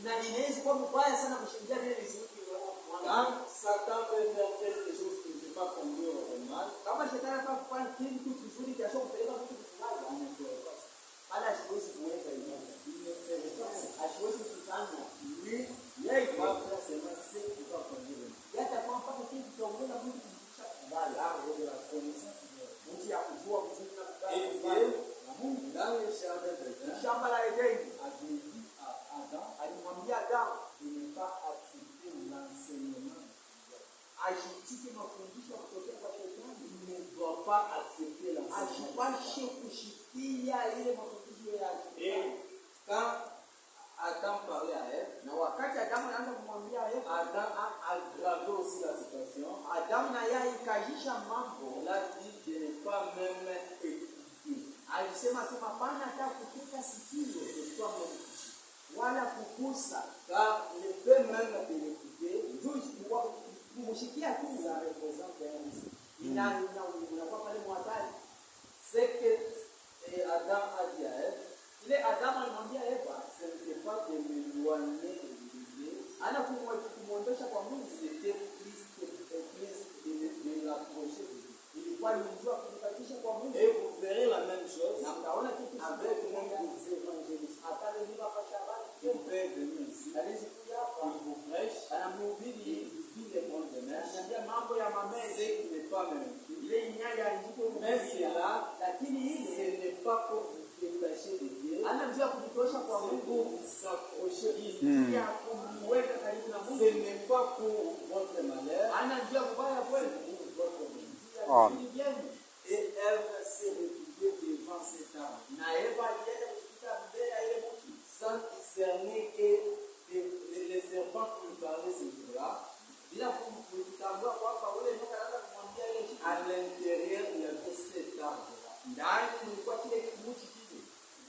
na inaweza kuwa mbaya sana kushindia ile riziki quand Satan veut faire quelque chose qui ne peut pas conduire au mal, kama shetani anataka kufanya kitu kizuri kisha kupeleka mtu kufanya ala siwezi kuweza hivyo asiwezi kufanya yeye va faire seulement ce qui va conduire. hata kwa mpaka kitu kiongoza mtu kumfikisha mbali hapo ndio la connaissance mtu ya kujua kuzuri na kubaya na Mungu Dans le jardin d'Éden, shamba la Edeni a dit à Adam alimwambia Adamu de ne pas accepter l'enseignement. ashitike mafundisho kutoka kwa shetani, Il ne doit pas accepter l'enseignement. ashipashe kushikilia ile mafundisho yake. Et quand Adam parlait à Ève, Na wakati Adamu anaanza kumwambia Eva, Adam a aggravé aussi la situation. Adamu na yeye ikajisha mambo, Il a dit de ne pas même écouter. alisema hapana hata kukuta sikio Toi-même. wala kukusa, Car le fait même de l'écouter, kumshikia tu ça représente un risque. inakuwa pale mwatari. C'est que Adam a dit à Ève, Ile Adamu alimwambia Eva, ce n'était pas de m'éloigner de Dieu, ana kumwondosha kwa Mungu, c'était plus de l'approcher de Dieu. ilikuwa ni njia kumkaribisha kwa Mungu. Et vous verrez la même chose Na mtaona kitu avec même les évangélistes. hata leo hapa shambani Qui peuvent venir ici, alizikuja hapa ils vous prêchent, anamhubiri ils vous disent les bons démarches, ananiambia mambo ya ce mamezi qui n'est pas même écrit. ile nyaya ndiko Mais cela, lakini ce ile n'est pas pour vous détacher de Dieu, ana njia kujitosha kwa c'est Mungu pour vous s'approcher. ya kumweka karibu na Ce Mungu, n'est pas pour votre malheur, ana njia kubaya c'est kweli pour votre bénédiction. lakini vyema. Et Ève s'est retrouvée devant cet arbre, Na Eva alienda kushika mbele ya ile mti sans discerner que les serpents qui lui parlaient ce jour-là, bila kutambua kwamba ule nyoka anaanza kumwambia ile kitu. à l'intérieur, il y avait cet arbre-là. Ndani kulikuwa kile mti kile.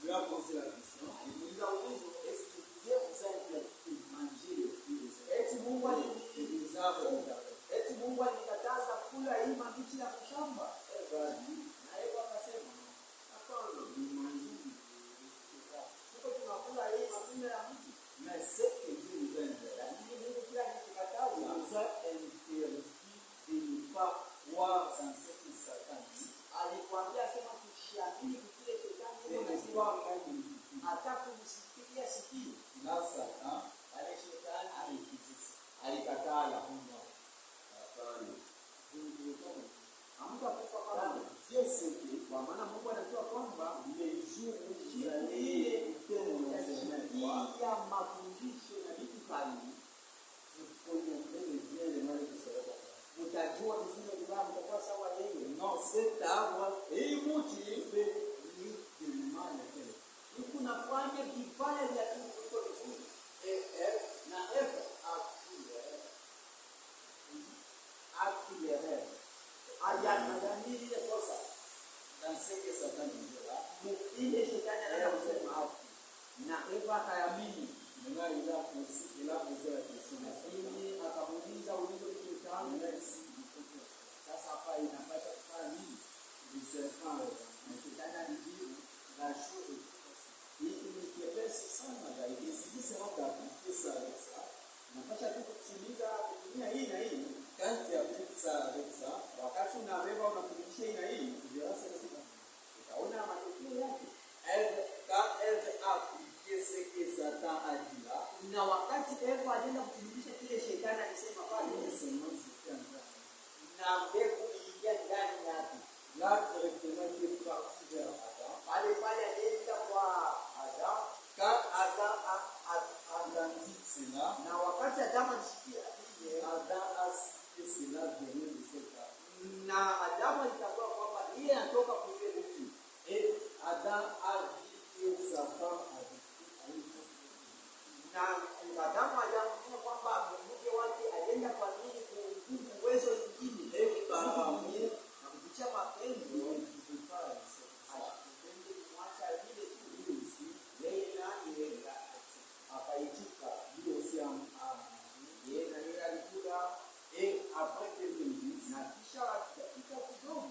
Il lui a posé la question, Alimuuliza ulizo, est-ce que Dieu vous a interdit de manger les fruits des arbres eti Mungu et des arbres du jardin? eti Mungu alikataza kula hii mabichi ya shamba. Ève a dit, Na Eva akasema, hapana, nous mangeons du fruit des arbres. tuko tunakula hii matunda ya mti. Mais ce que Dieu nous a interdit, Lakini Mungu kila kitu il kataza. nous a interdit de ne pas croire dans ce que Satan dit, Alikwambia sema tushiamini kile shetani de yuko ne nasema. pas même l'écouter. Hata kumsikia sikio. Là, Satan Ale shetani a refusé ça. alikataa. Hapana. Hamtakufa kama Dieu sait que kwa maana Mungu anajua kwamba les jours où vous siku allez ile écouter mon enseignement, ya mafundisho na vitu kali vous connaîtrez le bien et le mal qui sera dans vous. mtajua vizuri vibaya, mtakuwa sawa yeye. Non, cet arbre Hii mti fait plus de mal que le bien. kunafanya vifanya vya tu kuliko vizuri. Et Ève Na Eva a pris l'erreur aliamini ile kosa dans ce que Satan disait là. ile shetani anaanza Ève kusema, a pris. na Eva akayamini, Maintenant, il a posé la question. lakini akamuuliza ulizo shetani, Maintenant, ici, il faut que sasa hapa inapaswa kufanya nini? le serpent Na shetani alijibu, la chose est possible. hii ni kiepesi sana zaidi. Et si vous serez d'appliquer ça avec ça, Napasha tu kutimiza kutumia hii na hii. quand tu appliques ça avec ça, Wakati unabeba unatumikisha hii na hii, tu verras ce que c'est. utaona matokeo yake. Quand Ève a appliqué ce que Satan a dit là, Na wakati Eva alienda kutimiza kile shetani alisema pale, les semences étaient en train. na mbegu iliingia ndani yake, Là, directement, il est parti vers Adam. pale pale alienda kwa Adamu. Quand Adam a entendu cela, Na wakati Adamu alisikia ile, Adam a su que cela venait de cet arbre. na Adamu alitambua kwamba ile inatoka kwa ile mti. Et Adam a dit que sa femme avait pris à une fausse nourriture. Na Adamu aliamua kwamba mke wake alienda kwa nini kuuguza uwezo mwingine, Et par amour, na kupitia mapenzi il ne pouvait pas laisser ça. asipende kumwacha vile tu. Lui aussi, Yeye naye akaitika, lui aussi a yeye na yeye alikula, Et après quelques minutes, na kisha katika kidogo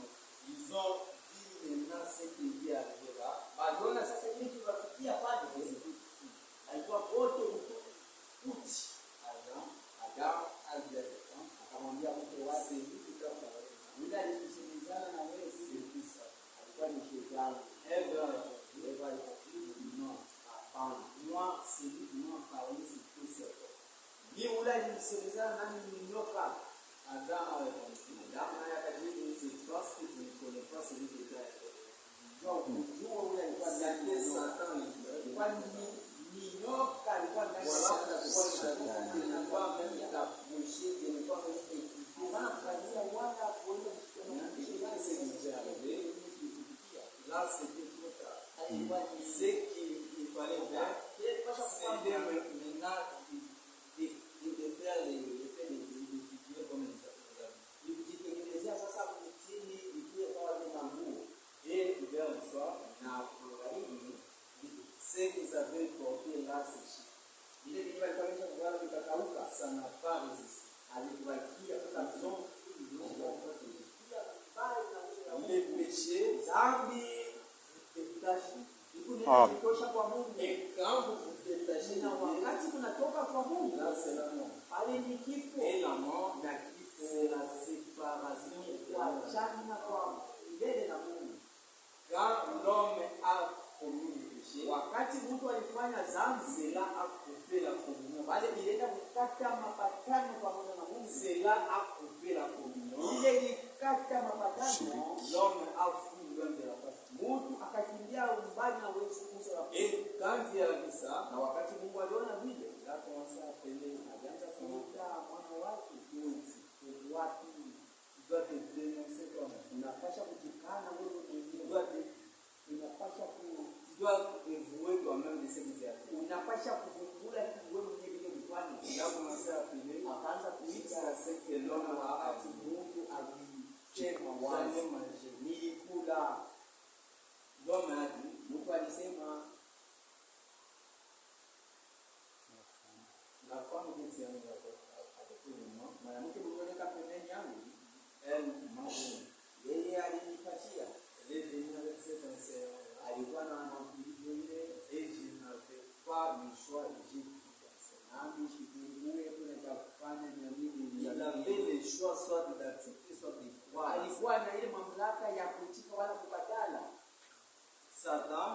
ils ont vu maintenant ce qui est arrivé là. waliona sasa hivi tunafikia pale, alikuwa pote mtu yule alimsemezana nani ni nyoka? Adam a répondu. Adamu naye akajibu, C'est parce que tu ne connais pas celui qui t'a jua yule alikuwa ndani ya C'était nyoka. Satan le Ilikuwa ni nyoka alikuwa ndani ya Voilà nyoka. pourquoi il n'a pas même t'approché, il n'est pas même équipé. Maana kufanyia wala kuenda Et ce qui est arrivé, là c'était trop tard. alikuwa ni Ce qu'il fallait faire, c'était maintenant de faire l'étudier comme il s'appelle. kujitengenezea sasa mtini ikuwe kama vile manguo Et vers le soir, na kugharibi ce qu'ils avaient porté là, c'est ile kitu alikuwa amesha vikakauka, ça n'a pas résisté. alikubakia kama mzongo Les péchés, dhambi détaché ikutosha kwa Mungu, et quand vous vous détachez de na Dieu, wakati kunatoka kwa Mungu là c'est la mort. pale ni kifo, Et la mort, na kifo c'est la séparation de Dieu. kuachana kwa mbele na Mungu. Quand l'homme a commis le péché, Wakati mtu alifanya dhambi, cela a coupé la communion. pale ilienda kukata mapatano pamoja na Mungu, Cela a coupé la communion. ile ilikata mapatano, L'homme a fui loin de la face. mtu akakimbia umbali na uso wa Mungu. Et quand il a vu ça, Na wakati Mungu aliona vile, il a commencé à appeler, alianza kuita mwana wake, tu wapi dois te dénoncer toi-même. unapasha kujikana wewe Tu mwenyewe, dois te unapasha Tu dois avouer toi-même de ce qui t'est arrivé. unapasha kuvumbula wewe mwenyewe vile ulifanya. Il a commencé à appeler Akaanza jusqu'à kuita ce que l'homme a wakati avoué. Mungu alisema Jamais wazi, mangé. nilikula. L'homme a dit, Mtu alisema la femme qui tient à côté de moi, mwanamke mlioleka pembeni yangu, elle m'a donné. yeye alinipatia, Elle est venue avec cet ancien alikuwa na mafundisho ile, et je n'avais pas le choix de j'ai pris l'ancien. nami sikungue kuna cha kufanya na mimi Il avait le choix soit d'accepter, soit de croire. alikuwa na ile mamlaka ya kuitika wala kukatala. Satan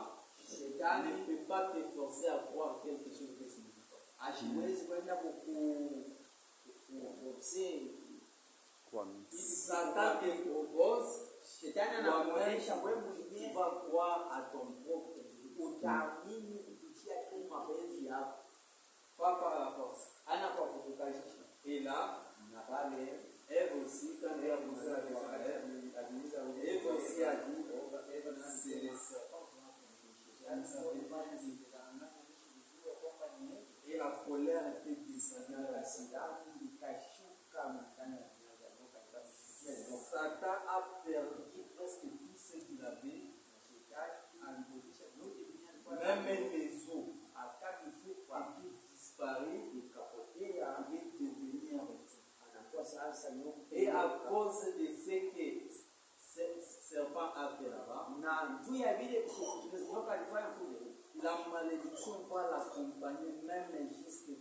Shetani ne peut pas te forcer à croire quelque chose que ce n'est pas. asiwezi kwenda kuforce. Satan te propose, Shetani toi-même, anakuonyesha wewe tu mwenyewe vas croire à ton propre Dieu. utaamini kupitia tu mapenzi yako, Pas par la force. ana kwa kukukalisha. Et là, Na pale Ève aussi, quand elle a posé la question à Ève, Ève aussi a dit, c'est le serpent qui m'a trompé. Elle ne savait pas que c'était et la colère était descendue à la citade. Satan a perdu presque tout ce qu'il avait, même les eaux, a tout disparu et a devenu un reptile. Et à cause de ce que ce serpent a fait là-bas, na juu ya vile nyoka alifanya kule, la malédiction va l'accompagner même jusque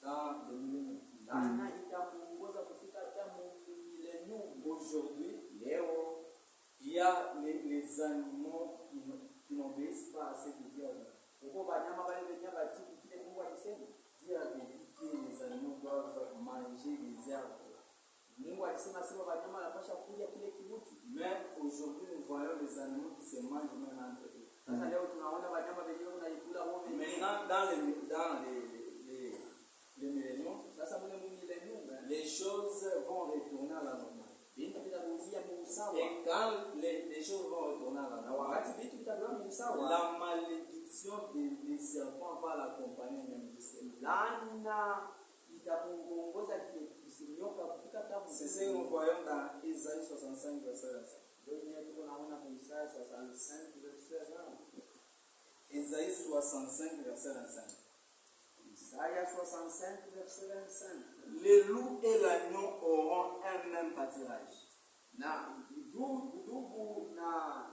dans le millénaire. laana itamuongoza kufika hata milenium. Aujourd'hui, Leo il y a les animaux qui n'obéissent pas à ce que Dieu a dit. uko wanyama wale wenye batiki kile Mungu alisema. Dieu a dit que les animaux doivent manger des herbes. Mungu alisema sema wanyama wanapaswa kula kile kibuti. Mais aujourd'hui, nous voyons les animaux qui se mangent même entre eux. Sasa leo tunaona wanyama wenyewe wanaikula wao wenyewe. Maintenant, dans les milléniums, Sasa mule milenium les choses vont retourner à la normale. vitu vitarudia musawa. Et quand les choses vont retourner à la Na normale, wakati vitu vitarudia musawa, la malédiction des serpents va l'accompagner même jusqu'à laana itamuongoza kisinyoka kufika hata c'est ce que nous voyons dans Isaïe 65, verset 25. ndio yenyewe tuko naona mu Isaya 65 verset 1. Isaïe 65, verset 25. Isaya 65 verset 25. Les loups et l'agneau auront un même pâturage. Na ndugu na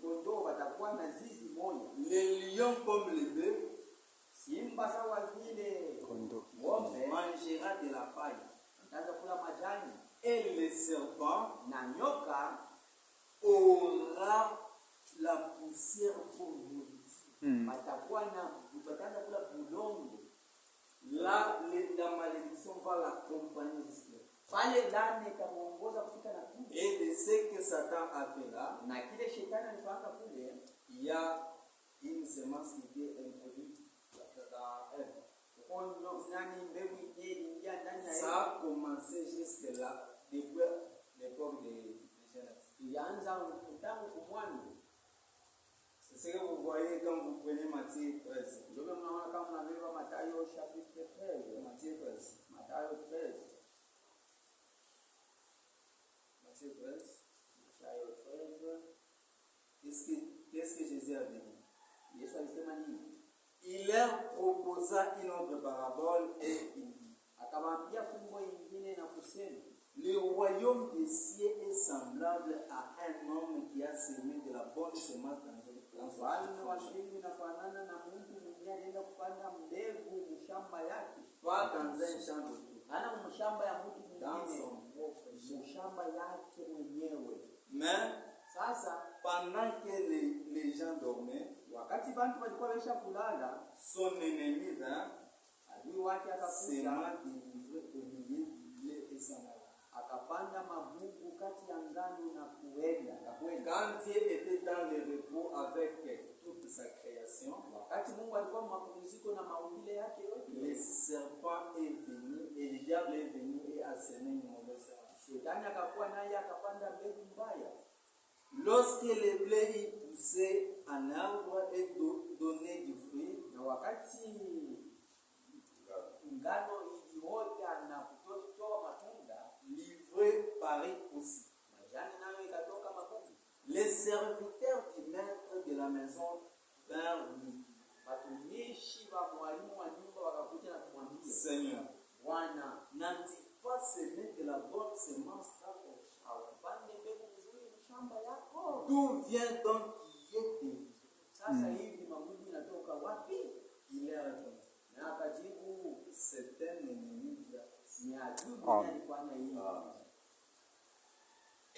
kondoo watakuwa na zizi moja. Les lions comme les bœufs Simba sawa vile ng'ombe mangera de la paille. wataanza kula majani, Et le serpent na nyoka aura la poussière pour watakuwa na wataanza kula budongo. Là, la malédiction pale laana ikamuongoza kufika na kufa. Et de ce que Satan a fait là, Na kile shetani alifanya kule, il y a une semence qui était introduite dans Ève. Ça a commencé jusque là, depuis l'époque de Genèse. C'est ce que vous voyez quand vous prenez Matthieu 13. Matthieu 13. Matthieu 13. Qu'est-ce que Jésus a dit? Il leur proposa une autre parabole et il dit, le royaume des cieux est semblable à un homme qui a semé de la bonne semence dans son pas dans un champ de tout, dans son propre champ. Mais pendant que les gens dormaient, son ennemi s'aima délivré au milieu du blé et s'en alla. Quand Dieu était dans le repos avec toute sa création, le serpent est venu et le diable est venu et a semé une mauvaise semence. Lorsque le blé y poussait un arbre et donnait du fruit, livré Paris aussi. Les serviteurs du maître de la maison vinrent lui. Seigneur, n'as-tu pas semé de la bonne semence dans ton champ? D'où vient donc qui est délivré? Il est répondu, c'est un ennemi qui a fait ça.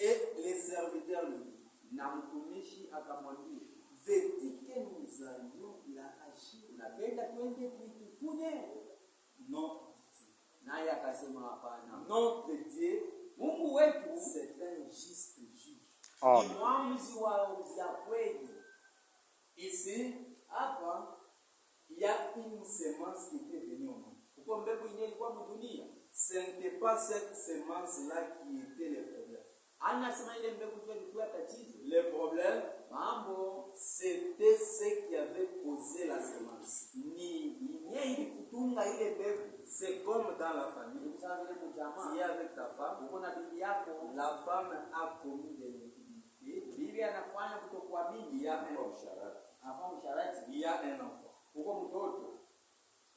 Et les serviteurs lui disent, veux-tu que nous allions la hacher? Non, dit-il. Notre Dieu, c'est un juste juge. Ici, il y a une semence qui était venue au monde. Ce n'était pas cette semence-là qui était le problème. Le problème, c'était ce qui avait posé la semence. C'est comme dans la famille. Tu es avec ta femme. La femme a commis des infidélités. Il y a un enfant.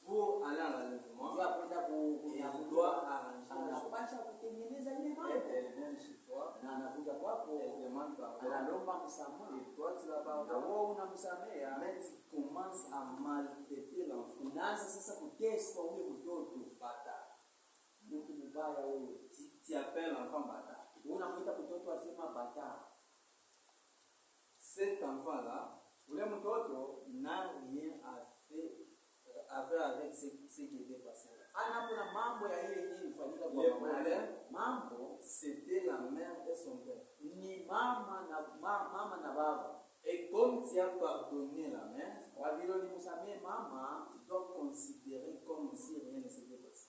Pour aller à l'enlèvement, il doit arranger les choses. Elle vient chez toi, elle demande pardon, et toi tu vas pardonner. Mais tu commences à maltraiter l'enfant. Tu appelles l'enfant bâtard. Cet enfant-là n'a rien à faire avec ce qui était passé. Le problème, c'était la mère et son père. Et comme tu as pardonné la mère, tu dois considérer comme si rien ne s'était passé.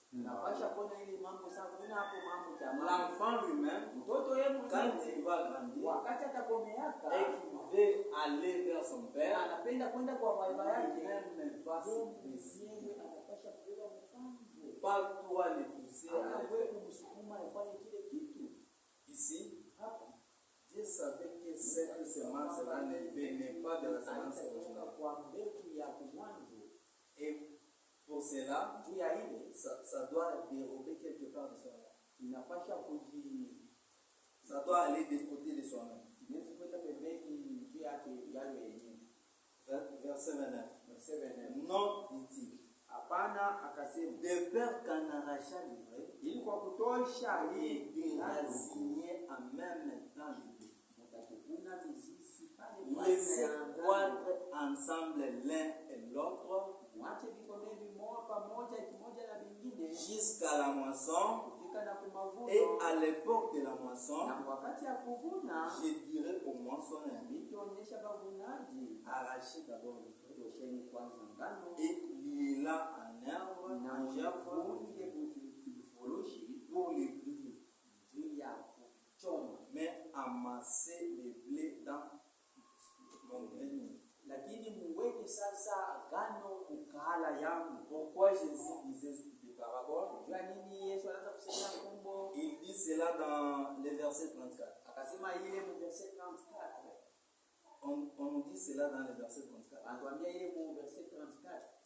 L'enfant lui-même, quand il va grandir et qu'il veut aller vers son père, lui-même va se blesser. Pas toi le pousser à ici, Dieu savait que cette semence-là ne venait pas de la semence originale. Et pour cela, ça doit dérober quelque part de son âme. Ça doit aller des côtés de son âme. Verset 29. Non, dit-il. De peur qu'un arrachant livré et déraciné en même temps laissez croître ensemble l'un et l'autre jusqu'à la moisson. Et à l'époque de la moisson, je dirais au moissonneur, arrachez d'abord le fruit et liez-la en herbe, en gerbe, pour les brûler. Mais amassez les blés dans mon grenier. Pourquoi Jésus disait des paraboles? Il dit cela dans le verset 34. On nous dit cela dans le verset 34.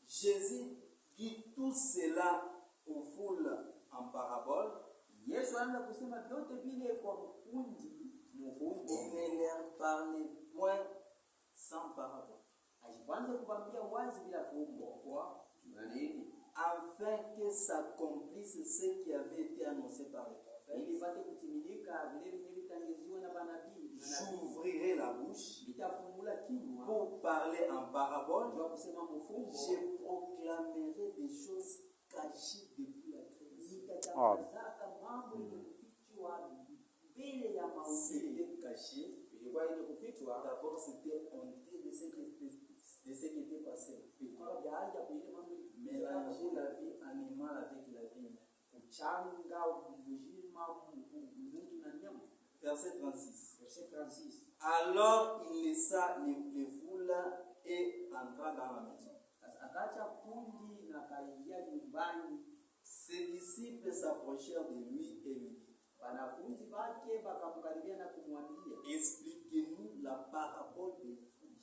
Jésus dit tout cela aux foules en parabole. Il ne leur parlait point sans parabole. Pourquoi? Afin que s'accomplisse ce qui avait été annoncé par les prophètes. J'ouvrirai la bouche pour parler en parabole. Je proclamerai des choses cachées depuis la création. C'était caché. D'abord, c'était honteux de ce qui était passé. Mélanger la vie animale avec la vie humaine. Verset 36. Alors il laissa les foules et entra dans la maison. Ses disciples s'approchèrent de lui et lui dirent: expliquez-nous la parabole des fruits.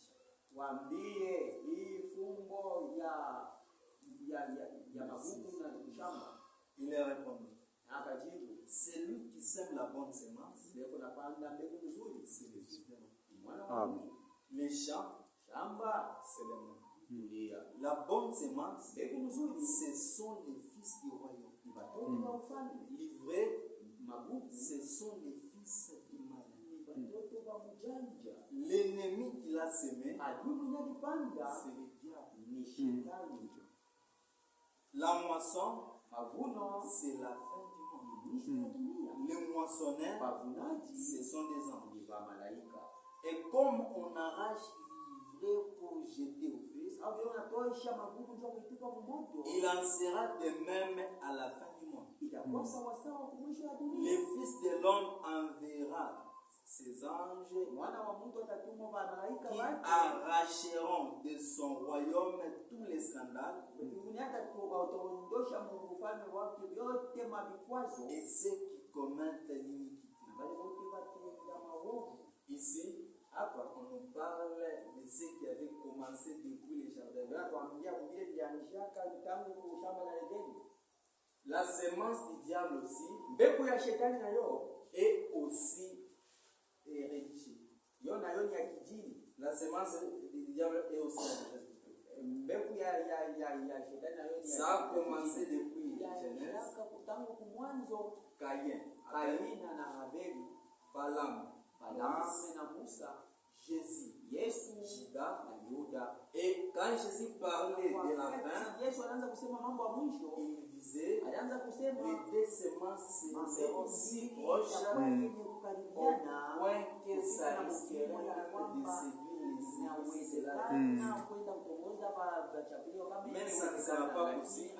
Il leur répondit: celui qui sème la bonne semence, c'est le fils de l'homme. Les champs, c'est le monde. La bonne semence, ce sont les fils du royaume. Livrés, ce sont les fils du mal. L'ennemi qui l'a semé, c'est le diable. La moisson, c'est la fin du monde. Les moissonneurs, ce sont des anges. Et comme on arrache l'ivraie pour jeter au feu, il en sera de même à la fin du monde. Le Fils de l'homme enverra ses anges qui arracheront de son royaume tous les scandales et ceux qui commettent l'iniquité. Ici, on nous parle de ceux qui avaient commencé depuis les jardins. La semence du diable aussi est aussi rédigée. La semence du diable est aussi rédigée. Ça a commencé depuis Genèse, Caïn, Balaam, Jésus, Judas. Et quand Jésus parlait de la fin, il disait les deux semences seront si proches au point que ça risquerait de séduire les mais ça ne sera pas possible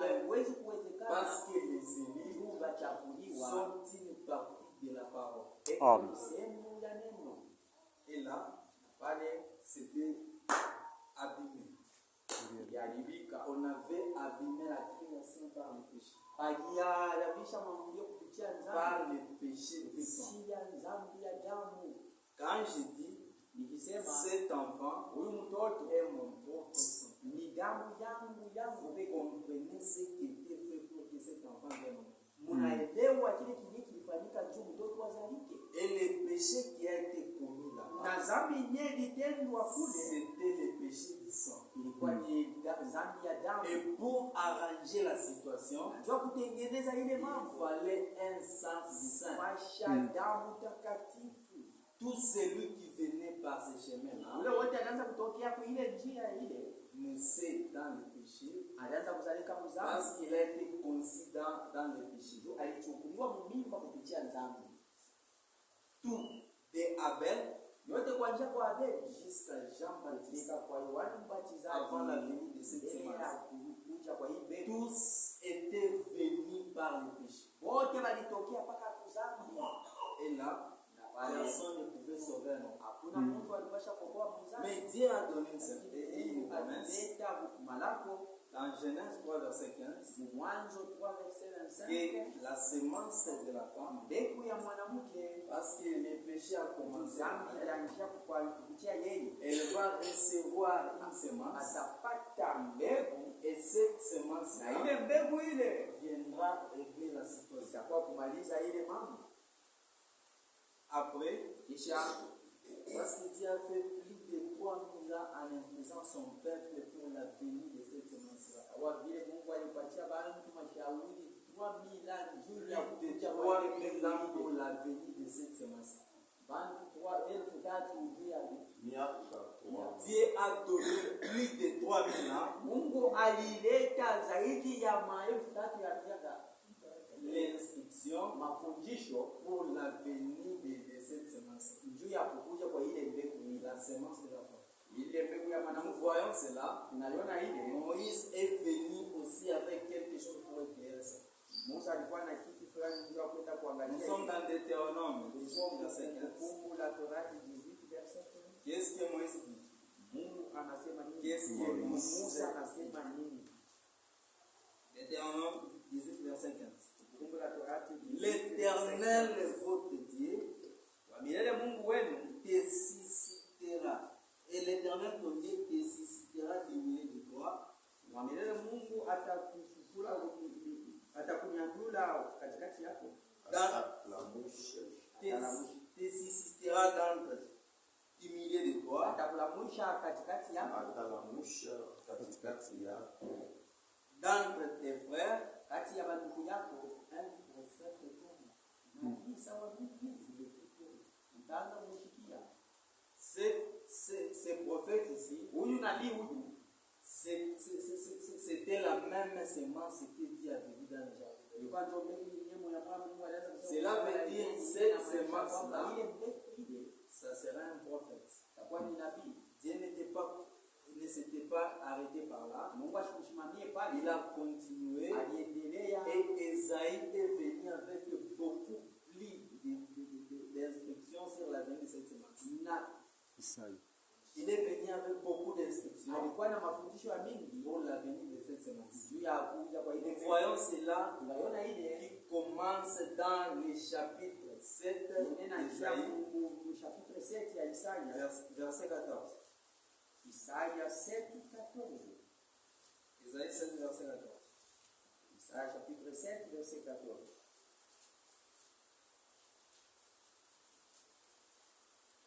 parce que les élus sont une partie de la parole. Et là, c'était abîmé. On avait abîmé la création par le péché. Par le péché quand je dis cet enfant est mon propre sang, vous comprenez ce qui était fait pour que cet enfant vienne au monde. Et le péché qui a été commis là, c'était le péché du sang. Et pour arranger la situation, il fallait un sang saint. Tout celui qui venait par ce chemin-là naissait dans le péché alianza kuzalika mzambi parce qu'il a été conçu dans le péché. alichukuliwa mumimba kupitia dhambi. Tout de Abel Yote kuanzia kwa Abeli jusqu'à Jean-Baptiste, kwa Yohana Mbatizaji avant la venue de cette semence, kuja kwa hii mbegu, tous étaient venus par le péché. wote walitokea mpaka kuzambi. Et là, personne ne pouvait sauver un homme. Hakuna mtu alipasha kuokoa mzambi. Mais Dieu a donné une promesse Alileta malako dans Genèse 3, verset 15, Mwanzo 3 verset 25 que la semence de la femme, mbegu ya mwanamke, parce que le péché a commencé, dhambi ilianzia kupitia yeye, elle va recevoir une semence, atapata mbegu et cette na semence-là ile mbegu ile viendra régler la situation. itakuwa kumaliza ile mambo. Après, Kisha parce que Dieu a fait plus de 3000 ans en instruisant son peuple pour la venue de cette semence-là. kwa vile Mungu alipatia bantu mashauri 3000 ans juu ya Plus de kuja kwa ile 3000 ans pour mbegu. la venue de cette semence-là. Bantu 3000 juu ya Dieu a donné plus de 3000 ans Mungu alileta zaidi ya 3000 ya miaka l'instruction mafundisho pour la venue de cette semence. juu ya kukuja kwa ile mbegu ile. La semence de la femme. Ile mbegu ya Nous mwanamke voyons cela. tunaliona ile. Moïse est venu aussi avec quelque chose pour éclairer ça. Musa alikuwa na kitu fulani ndio kwenda Nous kuangalia. sommes dans Deutéronome 18, verset 15. Kumbukumbu la Torati 18 verset 15. Qu'est-ce que Moïse dit? Mungu anasema nini? Qu'est-ce que Musa anasema nini? Deutéronome 18, verset 15. Kumbukumbu la Torati 18 L'Éternel, votre Dieu, wa milele Mungu wenu te suscitera. Et l'Éternel, ton Dieu, te suscitera du milieu de toi. wa milele Mungu atakufufula atakunyanyula katikati yako. Te suscitera d'entre du milieu de toi. Atakulamusha katikati yako. D'entre tes frères, Kati ya bandugu yako un prophète comme nabii sawa mimi mtanda umeshikia. ces prophètes ici, Huyu nabii huyu c'était la même semence que Dieu a vu dans le jardin. ilikuwa ndio mbegu yenyewe ya Bwana Mungu alianza kusema. Cela veut dire cette semence là, ile mbegu ile ça sera un prophète. itakuwa ni nabii. Dieu ne s'était pas arrêté par là. Mungu ashimamie pale. Il a continué Aliendelea et Esaïe est venu avec beaucoup plus d'instructions sur la venue de cette semence. na Il est venu avec beaucoup d'instructions alikuwa na mafundisho ya mingi pour la venue de cette semence. juu ya kuja kwa ile Nous mbegu. voyons cela Tunaiona ile qui commence dans le chapitre 7 nena d'Esaïe, Isaia chapitre 7 ya Isaia. verset 14. Isaia 7:14. Esaïe 7, verset 14. Isaia chapitre 7 verset 14.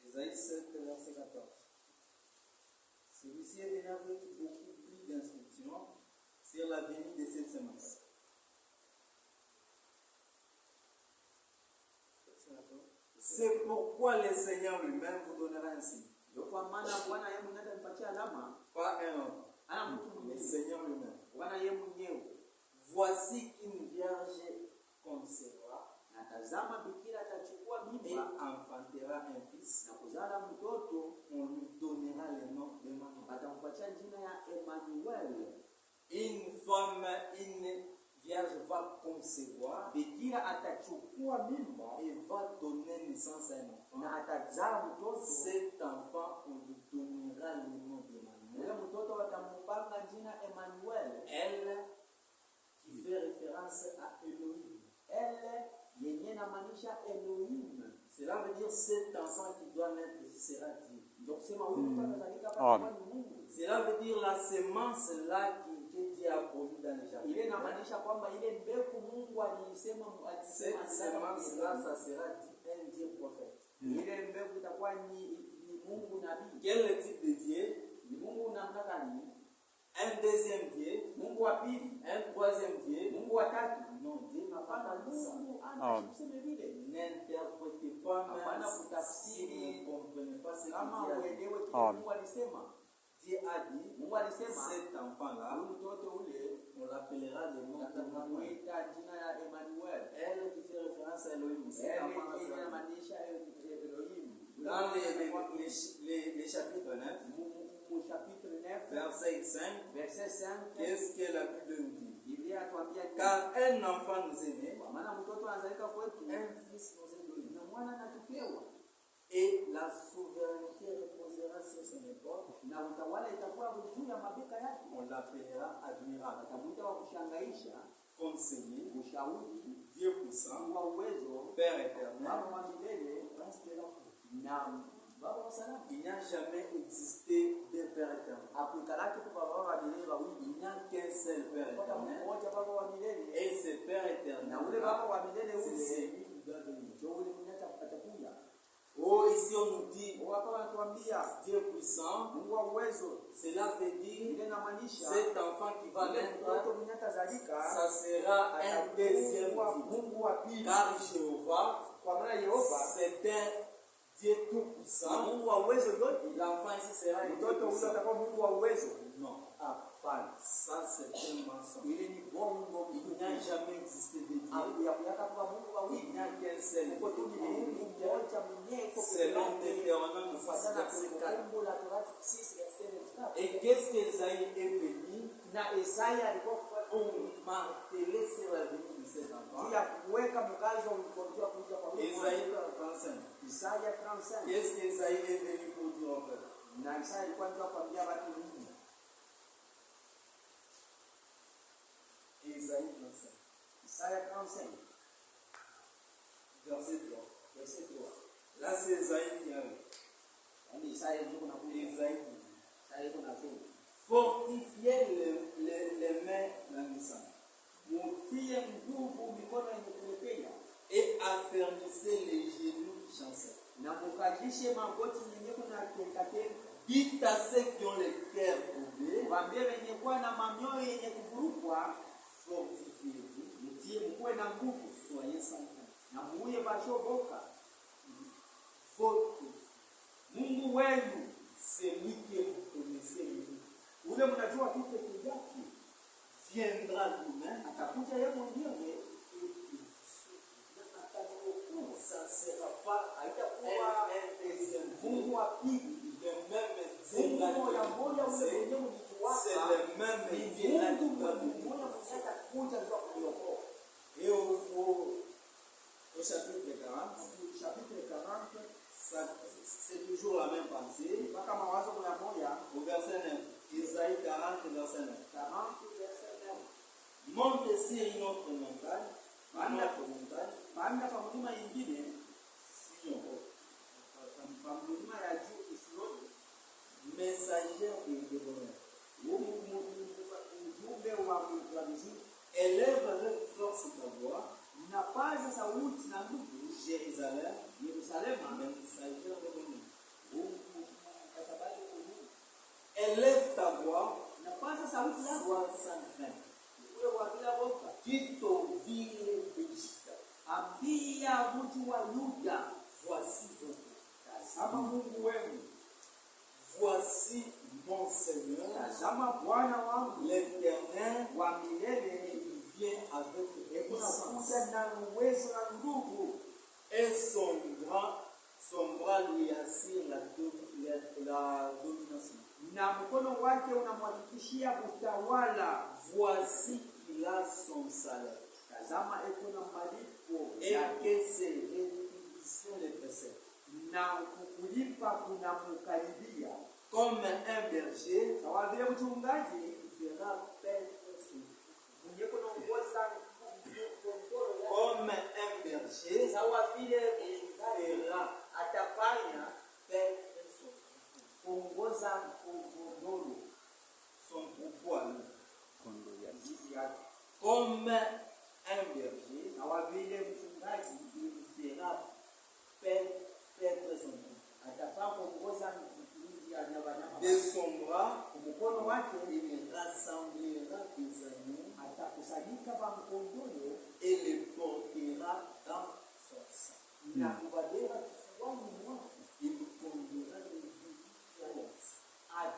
Esaïe 7, verset 14. Celui-ci est venu avec beaucoup plus d'instructions sur la venue de cette semence. C'est pourquoi le Seigneur lui-même vous donnera un signe. Ndio kwa maana Bwana yeye mwenyewe atanipatia alama. Pas un homme, Ana mtu le mwenyewe. Seigneur lui-même. Bwana yeye mwenyewe. Voici qu'une vierge concevra Na tazama bikira atachukua et mimba enfantera un fils. na kuzala mtoto, On lui donnera le nom d'Emmanuel. atampatia jina ya Emmanuel. Une femme, une vierge va concevoir Bikira atachukua mimba et va donner naissance à un enfant. na atazaa mtoto. Cet enfant, on lui donnera le nom Yule d'Emmanuel. mtoto watampanga jina Emmanuel. Elle, qui fait référence à Elohim. Elle yenye namaanisha Elohim. Cela veut dire cet enfant qui doit naître sera Dieu. Ndio kusema huyu mtu atazalika hapa kwa Mungu. Cela veut dire la semence là que Dieu a produit dans le jardin. Ile inamaanisha kwamba ile mbegu Mungu alisema Cette semence là, ça sera un Dieu prophète. ile mbegu itakuwa ni Mungu nabii. Quel type de Dieu? Ni Mungu namna gani? Un deuxième Dieu? Mungu wa pili, Un troisième Dieu? Mungu wa tatu. Non, Dieu n'a pas Hapana, dit ça. Mungu ana kusema vile. N'interprétez pas Hapana même si kutafsiri vous ne comprenez pas ce que kama Dieu a dit. uelewe kile Mungu alisema. Dieu a dit, Mungu alisema cet enfant-là, huyu mtoto ule on l'appellera le nom d'Emmanuel. atamuita jina la Emmanuel. Elle qui fait référence à Elohim. Cet enfant-là, Yeye c'est inamaanisha Elohim. dans les chapitres 9, Mu chapitre 9 verset 5, verset 5 qu'est-ce que la Bible nous dit? Biblia atuambia Car un enfant nous est né, kwa maana mtoto anazalika kwetu un fils nous est donné, na mwana anatupewa et la souveraineté reposera sur son épaule. na utawala itakuwa juu ya mabeka yake. On l'appellera admirable, Atamuita wa kushangaisha, conseiller, ushauri, Dieu puissant, wa uwezo, Père éternel, Baba wa milele prince de la paix. na Baba wa salama. Il n'y a jamais existé de Père éternel. Akuikalaki kwa Baba wa milele wawili, Il n'y a qu'un seul Père kwa éternel. mmoja Baba wa milele, Et ce Père éternel, na ule Baba wa milele c'est ule celui qui doit venir. ndio ule mwenye atakuja. Oh, ici on nous dit Hapa wanatuambia Dieu puissant, Mungu wa uwezo, cela veut dire ile inamaanisha cet enfant qui va ule naître, mtoto mwenye atazalika ça sera un deuxième atakuwa Dieu. Mungu wa pili, Car Jéhovah, kwa maana Yehova c'est un Dieu tout na puissant. Mungu wa uwezo yote. L'enfant ici sera un Dieu Mtoto ule puissant. atakuwa Mungu wa uwezo. Non, Hapana, ça c'est un mensonge. ile ni bongo. Il n'y a jamais existé de Dieu. Hakuyaka kwa Mungu Il wawili, n'y a qu'un seul uko tu ni Mungu Dieu. mmoja mwenyewe iko peke Selon yake. Deutéronome 6, Kufuatana na verset 4. Kumbukumbu la Torati 6 verset 4. Et qu'est-ce qu'Esaïe est venu Na Isaya alikuwa pour marteler sur la venue de cet enfant? ya kuweka mkazo ulipokuja kuja kwa Mungu. Esaïe 35. Isaya 35. Qu'est-ce qu'Esaïe est venu pour dire en fait? Na Isaya alikuwa ndio kwambia watu nini? Esaïe 35. Isaya 35 Verset 3. verset 3. Là, c'est Esaïe qui arrive. Yaani Isaya ndio kunakuja. Esaïe qui dit, Isaya iko nasema fortifiez les mains languissantes mutie nguvu mikono yenye kulepea et affermissez les genoux qui chancellent. na mukalishe magoti yenye kuna kekate. Dites à ceux qui ont le cœur courbé, Waambie wenye kuwa na mamioyo yenye kuvurugwa, fortifiez-vous, mtie mkuwe na nguvu soyez sans crainte. na muye bashoboka. Votre Mungu wenu celui que vous connaissez, lui, ule mnajua tu peke yake viendra lui-même. atakuja yeye mwenyewe. Ça ne sera pas Haitakuwa un deuxième Mungu Dieu. wa pili, Le même Dieu Mungu là moja moja qui ule c'est mwenyewe c'est mlijuaka, le même ni Dieu là Mungu qui va mmoja venir. mwenye atakuja ndio kuliokoa. Et au chapitre 40, Chapitre 40 c'est toujours la même pensée. mpaka mawazo ya moja Au verset 9, Isaïe 40, verset 9. 40 verset 9. Monte sur une autre montagne, Panda pa mlima nyingine, Sion, pa mlima ya juu Isioni, messager de bonheur. ujumbe wa mizimu, Élève avec force ta voix, napaza sauti na nguvu Jérusalem, Yerusalema, messager de bonheur. katabali kuhu, Élève ta voix, napaza sauti yako, sois sans crainte. ule wa bila boka, Quitte aux villes d'Égypte. ambia mji wa Yuda, Voici votre tazama Mungu wenu, voici mon Seigneur, tazama Bwana wangu l'Éternel, wa milele, il vient avec puissance. unakuja na uwezo na nguvu, Et son bras lui assure la domination. na mkono wake unamhakikishia utawala. Voici qu'il a son salaire. Tazama eko na malipo Et yake, que ses rétributions le précèdent. na kukulipa kuna mkaribia. Comme un berger Sawa vile mchungaji qui fera paître son mwenye kunaongoza kondoo yake, comme un berger sawa vile qui fera atafanya paître son kuongoza kondoo son troupeau à lui. zizi yake. Comme un berger Sawa vile mchungaji qui fera paître son troupeau. atafaa kuongoza mlinzi ya wanyama De son bras, kwa mkono wake, il rassemblera des agneaux atakusanyika